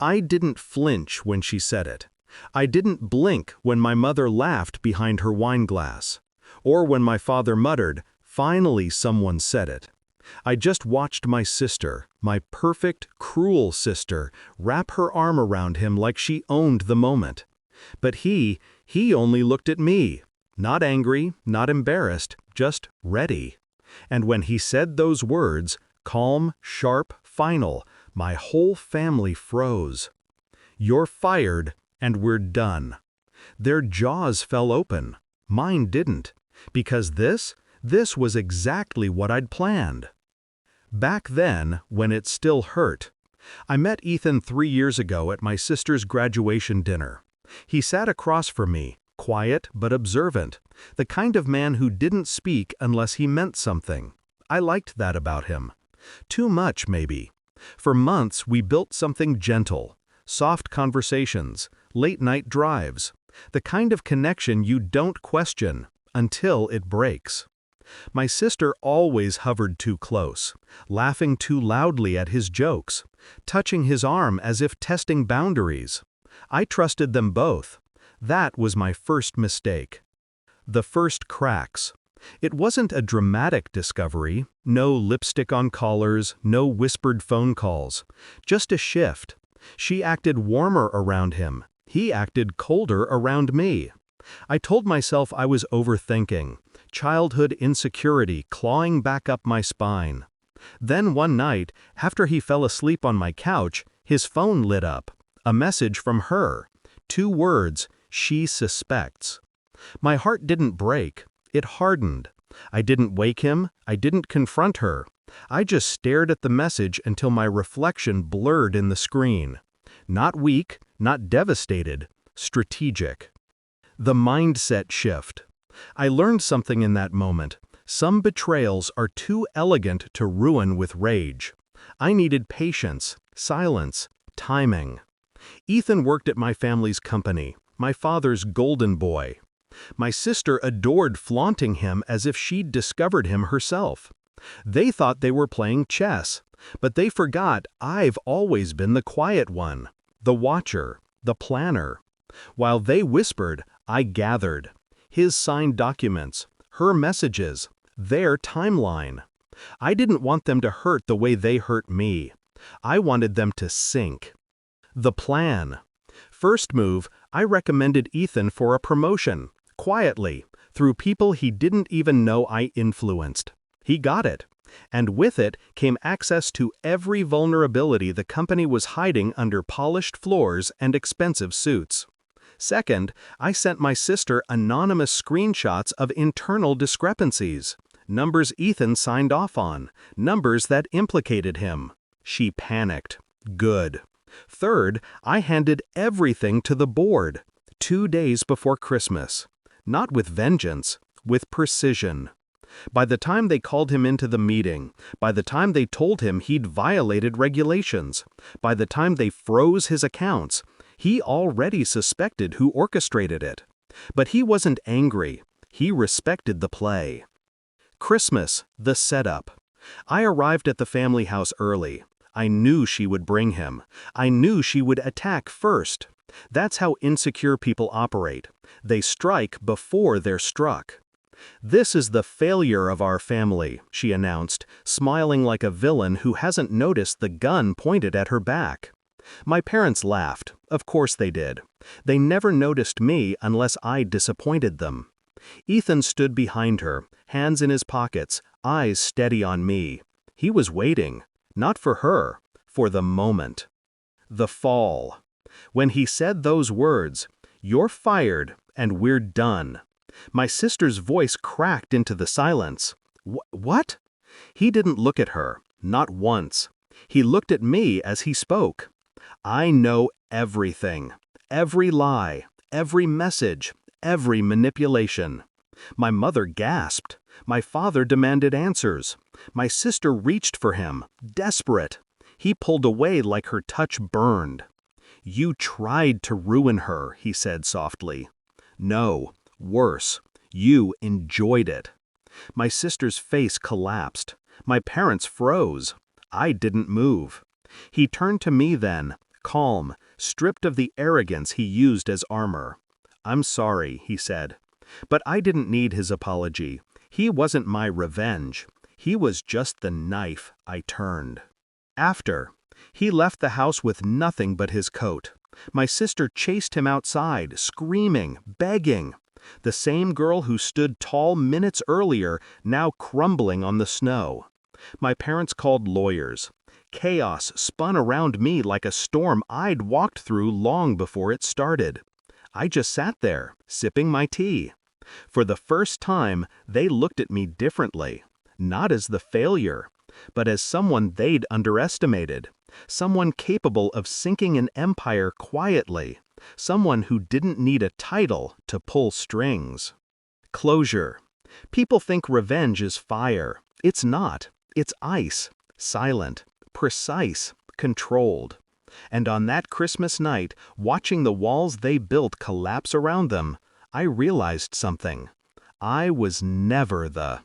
I didn't flinch when she said it. I didn't blink when my mother laughed behind her wine glass, or when my father muttered, "Finally someone said it." I just watched my sister, my perfect, cruel sister, wrap her arm around him like she owned the moment. But he only looked at me, not angry, not embarrassed, just ready. And when he said those words, calm, sharp, final, my whole family froze. "You're fired, and we're done." Their jaws fell open. Mine didn't. Because this was exactly what I'd planned. Back then, when it still hurt, I met Ethan 3 years ago at my sister's graduation dinner. He sat across from me, quiet but observant, the kind of man who didn't speak unless he meant something. I liked that about him. Too much, maybe. For months, we built something gentle, soft conversations, late-night drives, the kind of connection you don't question until it breaks. My sister always hovered too close, laughing too loudly at his jokes, touching his arm as if testing boundaries. I trusted them both. That was my first mistake. The first cracks. It wasn't a dramatic discovery, no lipstick on collars, no whispered phone calls, just a shift. She acted warmer around him. He acted colder around me. I told myself I was overthinking, childhood insecurity clawing back up my spine. Then one night, after he fell asleep on my couch, his phone lit up. A message from her. 2 words, "She suspects." My heart didn't break. It hardened. I didn't wake him. I didn't confront her. I just stared at the message until my reflection blurred in the screen. Not weak, not devastated, strategic. The mindset shift. I learned something in that moment. Some betrayals are too elegant to ruin with rage. I needed patience, silence, timing. Ethan worked at my family's company, my father's golden boy. My sister adored flaunting him as if she'd discovered him herself. They thought they were playing chess, but they forgot I've always been the quiet one, the watcher, the planner. While they whispered, I gathered. His signed documents, her messages, their timeline. I didn't want them to hurt the way they hurt me. I wanted them to sink. The plan. First move, I recommended Ethan for a promotion, quietly, through people he didn't even know I influenced. He got it. And with it came access to every vulnerability the company was hiding under polished floors and expensive suits. Second, I sent my sister anonymous screenshots of internal discrepancies, numbers Ethan signed off on, numbers that implicated him. She panicked. Good. Third, I handed everything to the board, 2 days before Christmas. Not with vengeance, with precision. By the time they called him into the meeting, by the time they told him he'd violated regulations, by the time they froze his accounts, he already suspected who orchestrated it. But he wasn't angry. He respected the play. Christmas, the setup. I arrived at the family house early. I knew she would bring him. I knew she would attack first. That's how insecure people operate. They strike before they're struck. "This is the failure of our family," she announced, smiling like a villain who hasn't noticed the gun pointed at her back. My parents laughed. Of course they did. They never noticed me unless I disappointed them. Ethan stood behind her, hands in his pockets, eyes steady on me. He was waiting. Not for her, for the moment. The fall. When he said those words, "You're fired, and we're done," my sister's voice cracked into the silence. What? He didn't look at her, not once. He looked at me as he spoke. I know everything. Every lie, every message, every manipulation. My mother gasped. My father demanded answers. My sister reached for him, desperate. He pulled away like her touch burned. "You tried to ruin her," he said softly. "No, worse. You enjoyed it." My sister's face collapsed. My parents froze. I didn't move. He turned to me then, calm, stripped of the arrogance he used as armor. "I'm sorry," he said. But I didn't need his apology. He wasn't my revenge. He was just the knife I turned. After, he left the house with nothing but his coat. My sister chased him outside, screaming, begging. The same girl who stood tall minutes earlier, now crumbling on the snow. My parents called lawyers. Chaos spun around me like a storm I'd walked through long before it started. I just sat there, sipping my tea. For the first time, they looked at me differently, not as the failure, but as someone they'd underestimated, someone capable of sinking an empire quietly, someone who didn't need a title to pull strings. Closure. People think revenge is fire. It's not. It's ice, silent, precise, controlled. And on that Christmas night, watching the walls they built collapse around them, I realized something. I was never the